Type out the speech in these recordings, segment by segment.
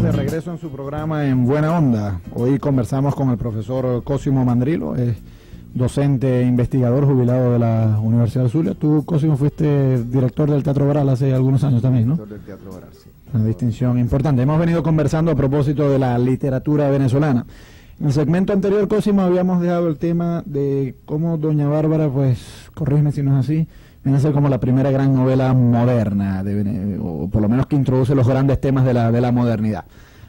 de regreso en su programa En Buena Onda. Hoy conversamos con el profesor Cosimo Mandrillo, es docente e investigador jubilado de la Universidad del Zulia. Tú, Cosimo, fuiste director del Teatro Baral hace algunos años también, ¿no? Director del Teatro Baral, sí. Una distinción importante. Hemos venido conversando a propósito de la literatura venezolana. En el segmento anterior, Cosimo, habíamos dejado el tema de cómo Doña Bárbara, pues, corrígeme si no es así, viene a ser como la primera gran novela moderna, o por lo menos que introduce los grandes temas de la modernidad.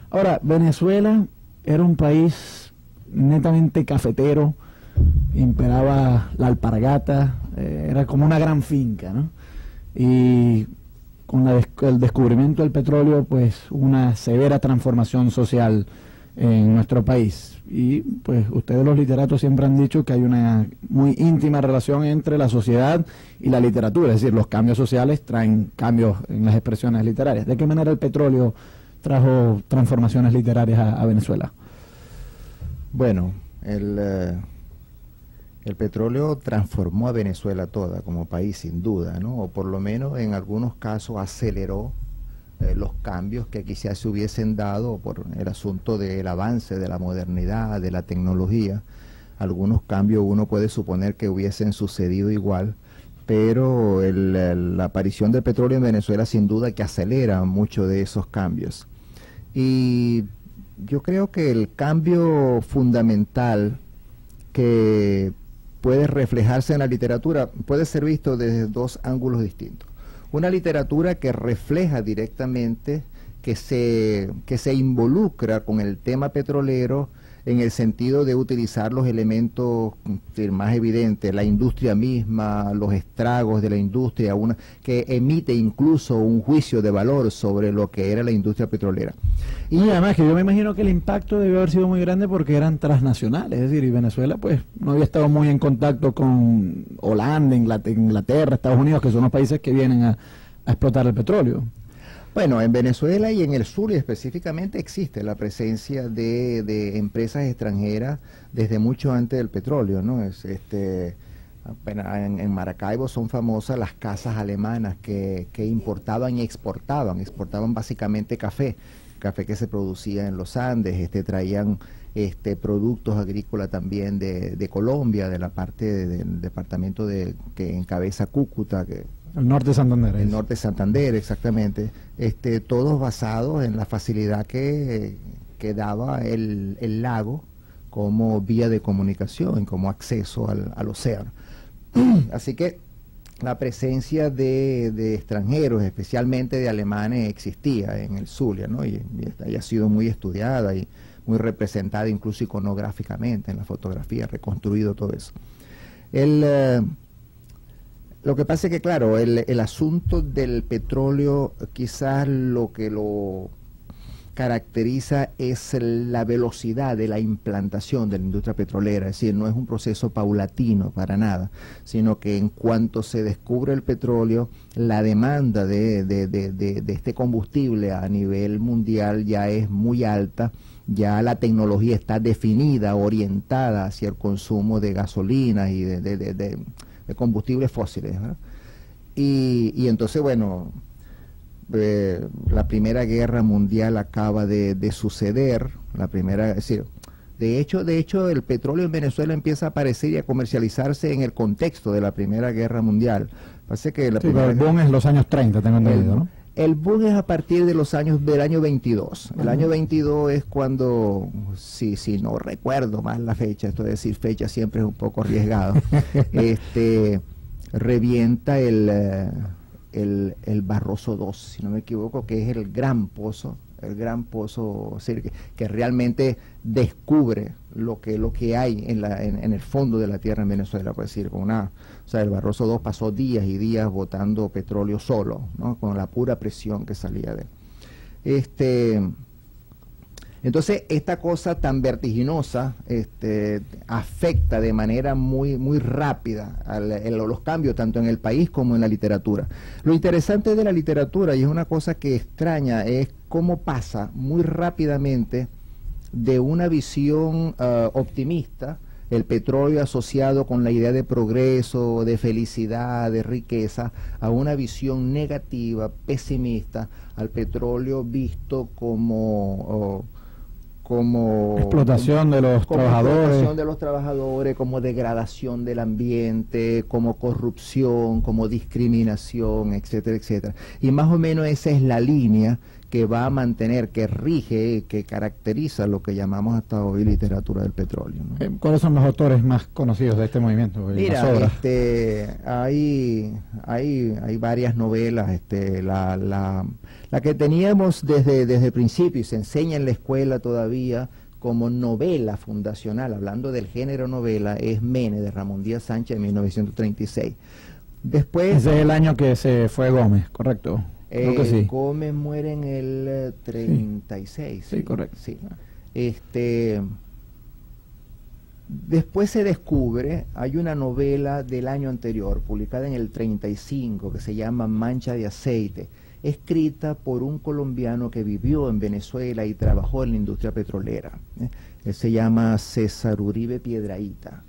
Ahora, Venezuela era un país netamente cafetero, imperaba la alpargata, era como una gran finca, ¿no? Y con el descubrimiento del petróleo, pues, una severa transformación social en nuestro país. Y pues ustedes los literatos siempre han dicho que hay una muy íntima relación entre la sociedad y la literatura, es decir, los cambios sociales traen cambios en las expresiones literarias. ¿De qué manera el petróleo trajo transformaciones literarias a Venezuela? Bueno, el petróleo transformó a Venezuela toda como país, sin duda, ¿no? O por lo menos en algunos casos aceleró los cambios que quizás se hubiesen dado por el asunto del avance de la modernidad, de la tecnología. Algunos cambios uno puede suponer que hubiesen sucedido igual, pero la aparición del petróleo en Venezuela sin duda que acelera mucho de esos cambios. Y yo creo que el cambio fundamental que puede reflejarse en la literatura puede ser visto desde dos ángulos distintos. Una literatura que refleja directamente, que se involucra con el tema petrolero en el sentido de utilizar los elementos más evidentes, la industria misma, los estragos de la industria, que emite incluso un juicio de valor sobre lo que era la industria petrolera. Y además que yo me imagino que el impacto debió haber sido muy grande porque eran transnacionales, es decir, y Venezuela pues no había estado muy en contacto con Holanda, Inglaterra, Estados Unidos, que son los países que vienen a explotar el petróleo. Bueno, en Venezuela y en el Zulia específicamente existe la presencia de empresas extranjeras desde mucho antes del petróleo, ¿no? En Maracaibo son famosas las casas alemanas que importaban y exportaban básicamente café que se producía en los Andes, traían productos agrícolas también de Colombia, de la parte del departamento que encabeza Cúcuta, el norte de Santander. El norte de Santander, exactamente. Todos basados en la facilidad que daba el lago como vía de comunicación, como acceso al océano. Así que la presencia de extranjeros, especialmente de alemanes, existía en el Zulia, ¿no? Y ha sido muy estudiada y muy representada incluso iconográficamente en la fotografía, reconstruido todo eso. Lo que pasa es que, claro, el asunto del petróleo, quizás lo que lo caracteriza es la velocidad de la implantación de la industria petrolera, es decir, no es un proceso paulatino para nada, sino que en cuanto se descubre el petróleo, la demanda de este combustible a nivel mundial ya es muy alta, ya la tecnología está definida, orientada hacia el consumo de gasolina y de combustibles fósiles, ¿verdad? Y entonces, bueno, la Primera Guerra Mundial acaba de suceder, es decir, de hecho el petróleo en Venezuela empieza a aparecer y a comercializarse en el contexto de la Primera Guerra Mundial. Parece que el boom es los años 30, tengo entendido, ¿no? El boom es a partir de del año 22. El año 22 es cuando, si no recuerdo mal la fecha, esto de decir fecha siempre es un poco arriesgado, revienta el Barroso II, si no me equivoco, que es el gran pozo, que realmente descubre lo que hay en el fondo de la tierra en Venezuela, por decir, el Barroso II pasó días y días botando petróleo solo, ¿no? Con la pura presión que salía de él. Entonces, esta cosa tan vertiginosa afecta de manera muy, muy rápida los cambios, tanto en el país como en la literatura. Lo interesante de la literatura, y es una cosa que extraña, es cómo pasa muy rápidamente de una visión optimista el petróleo asociado con la idea de progreso, de felicidad, de riqueza, a una visión negativa, pesimista, al petróleo visto como explotación de los trabajadores, explotación de los trabajadores, como degradación del ambiente, como corrupción, como discriminación, etcétera, etcétera. Y más o menos esa es la línea que va a mantener, que rige, que caracteriza lo que llamamos hasta hoy literatura del petróleo, ¿no? ¿Cuáles son los autores más conocidos de este movimiento? Mira, hay varias novelas, la que teníamos desde el principio y se enseña en la escuela todavía como novela fundacional, hablando del género novela, es Mene, de Ramón Díaz Sánchez, de 1936. Después, ese es el año que se fue Gómez, ¿correcto? Creo que sí. Gómez muere en el 36. Sí, correcto. Sí. Después se descubre, hay una novela del año anterior, publicada en el 35, que se llama Mancha de Aceite, escrita por un colombiano que vivió en Venezuela y trabajó en la industria petrolera. Él se llama César Uribe Piedrahíta.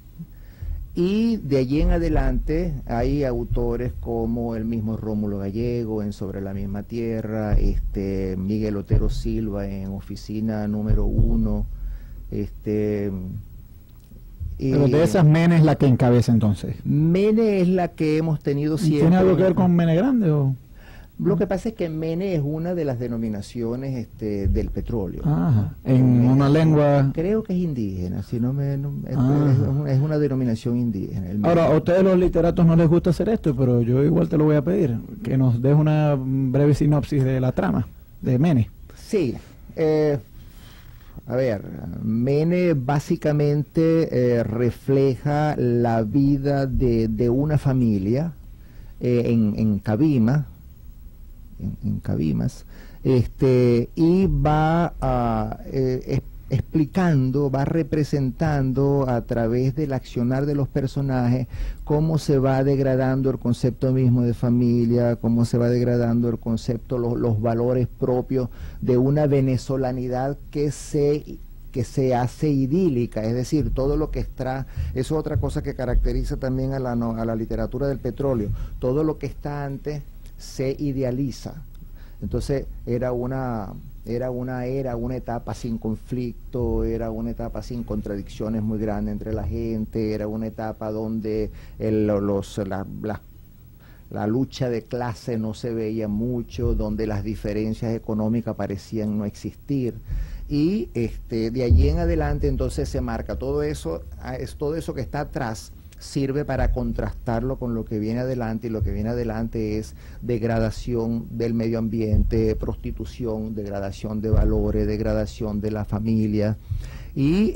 Y de allí en adelante hay autores como el mismo Rómulo Gallego en Sobre la misma tierra, Miguel Otero Silva en Oficina número 1. Pero de esas, Mene es la que encabeza entonces. Mene es la que hemos tenido siempre. ¿Tiene algo que ver con Mene Grande o...? Lo que pasa es que Mene es una de las denominaciones del petróleo. Ajá. En una lengua... Creo que es indígena, si no es una denominación indígena. Ahora, a ustedes los literatos no les gusta hacer esto, pero yo igual te lo voy a pedir, que nos des una breve sinopsis de la trama de Mene. Sí. A ver, Mene básicamente refleja la vida de una familia en Cabima, en Cabimas, y va explicando, va representando a través del accionar de los personajes cómo se va degradando el concepto mismo de familia, cómo se va degradando el concepto, los valores propios de una venezolanidad que se hace idílica, es decir, todo lo que está, eso es otra cosa que caracteriza también a la literatura del petróleo, todo lo que está antes se idealiza. Entonces era una etapa sin conflicto, era una etapa sin contradicciones muy grandes entre la gente, era una etapa donde la lucha de clase no se veía mucho, donde las diferencias económicas parecían no existir. Y de allí en adelante entonces se marca todo eso que está atrás, sirve para contrastarlo con lo que viene adelante, y lo que viene adelante es degradación del medio ambiente, prostitución, degradación de valores, degradación de la familia. Y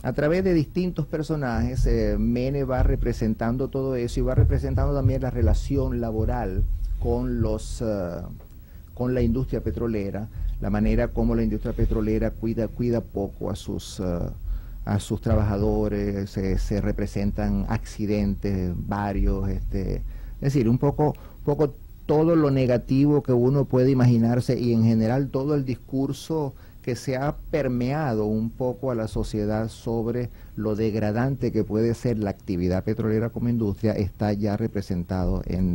a través de distintos personajes, Mene va representando todo eso y va representando también la relación laboral con la industria petrolera, la manera como la industria petrolera cuida poco a sus trabajadores, se representan accidentes varios, es decir, un poco todo lo negativo que uno puede imaginarse, y en general todo el discurso que se ha permeado un poco a la sociedad sobre lo degradante que puede ser la actividad petrolera como industria, está ya representado en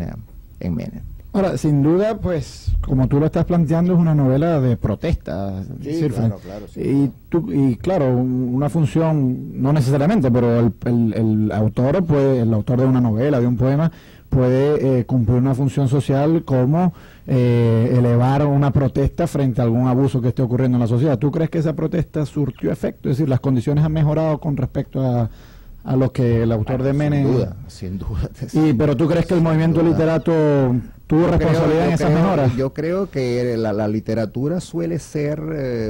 Mene. Ahora, sin duda, pues, como tú lo estás planteando, es una novela de protesta. Sí, claro, sí. Y claro, una función, no necesariamente, pero el autor de una novela, de un poema, puede cumplir una función social como elevar una protesta frente a algún abuso que esté ocurriendo en la sociedad. ¿Tú crees que esa protesta surtió efecto? Es decir, las condiciones han mejorado con respecto a lo que el autor de Mene... Sin duda. Pero ¿tú crees que el movimiento literato tuvo responsabilidad en esas mejoras? Yo creo que la literatura suele ser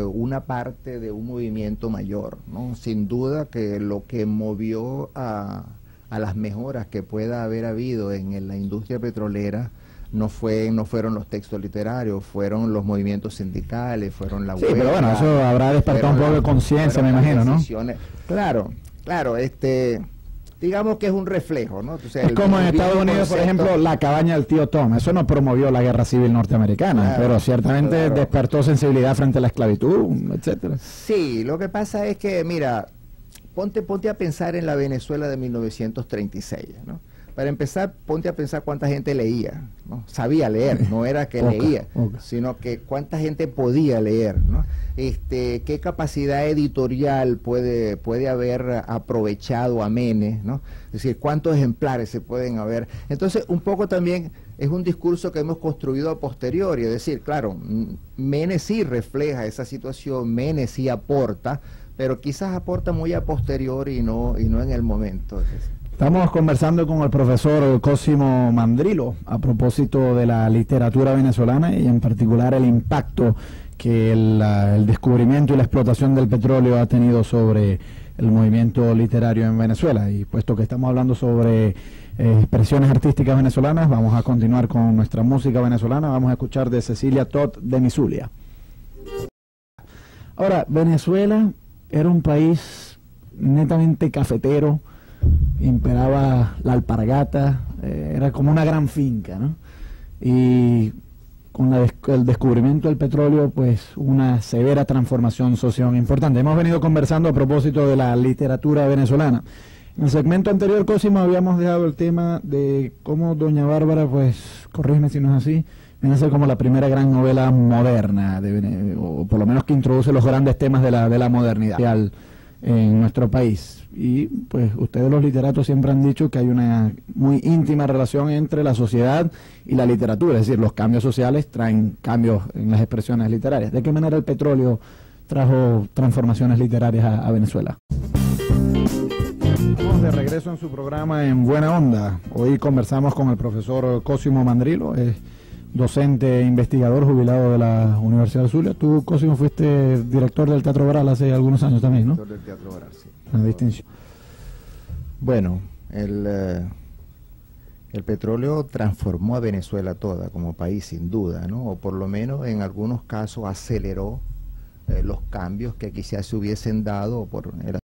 una parte de un movimiento mayor, ¿no? Sin duda que lo que movió a las mejoras que pueda haber habido en la industria petrolera no fueron los textos literarios, fueron los movimientos sindicales, fueron la huelga. Sí, pero bueno, eso habrá despertado un poco de conciencia, me imagino, ¿no? Claro, digamos que es un reflejo, ¿no? O sea, es como en Estados Unidos, por ejemplo, la cabaña del tío Tom. Eso no promovió la guerra civil norteamericana, pero ciertamente despertó sensibilidad frente a la esclavitud, etcétera. Sí, lo que pasa es que, mira, ponte a pensar en la Venezuela de 1936, ¿no? Para empezar, ponte a pensar cuánta gente leía, ¿no? Sabía leer, no era que leía, sino que cuánta gente podía leer, ¿no? Qué capacidad editorial puede haber aprovechado Menes, ¿no? Es decir, cuántos ejemplares se pueden haber. Entonces, un poco también es un discurso que hemos construido a posteriori, es decir, claro, Menes sí refleja esa situación, Menes sí aporta, pero quizás aporta muy a posteriori y no en el momento. Estamos conversando con el profesor Cosimo Mandrillo a propósito de la literatura venezolana y en particular el impacto que el descubrimiento y la explotación del petróleo ha tenido sobre el movimiento literario en Venezuela. Y puesto que estamos hablando sobre expresiones artísticas venezolanas, vamos a continuar con nuestra música venezolana. Vamos a escuchar de Cecilia Todd de Misulia. Ahora, Venezuela era un país netamente cafetero, imperaba la alpargata, era como una gran finca, ¿no? Y con el descubrimiento del petróleo, pues una severa transformación social importante. Hemos venido conversando a propósito de la literatura venezolana. En el segmento anterior, Cosimo, habíamos dejado el tema de cómo Doña Bárbara, pues, corrígeme si no es así, viene a ser como la primera gran novela moderna, o por lo menos que introduce los grandes temas de la modernidad en nuestro país. Y pues ustedes los literatos siempre han dicho que hay una muy íntima relación entre la sociedad y la literatura, es decir, los cambios sociales traen cambios en las expresiones literarias. ¿De qué manera el petróleo trajo transformaciones literarias a Venezuela? Estamos de regreso en su programa En Buena Onda. Hoy conversamos con el profesor Cosimo Mandrillo, docente e investigador jubilado de la Universidad del Zulia. Tú, Cosimo, fuiste director del Teatro Baral hace algunos años también, ¿no? Director del Teatro Baral, sí. Una distinción. Bueno, el petróleo transformó a Venezuela toda como país, sin duda, ¿no? O por lo menos en algunos casos aceleró los cambios que quizás se hubiesen dado por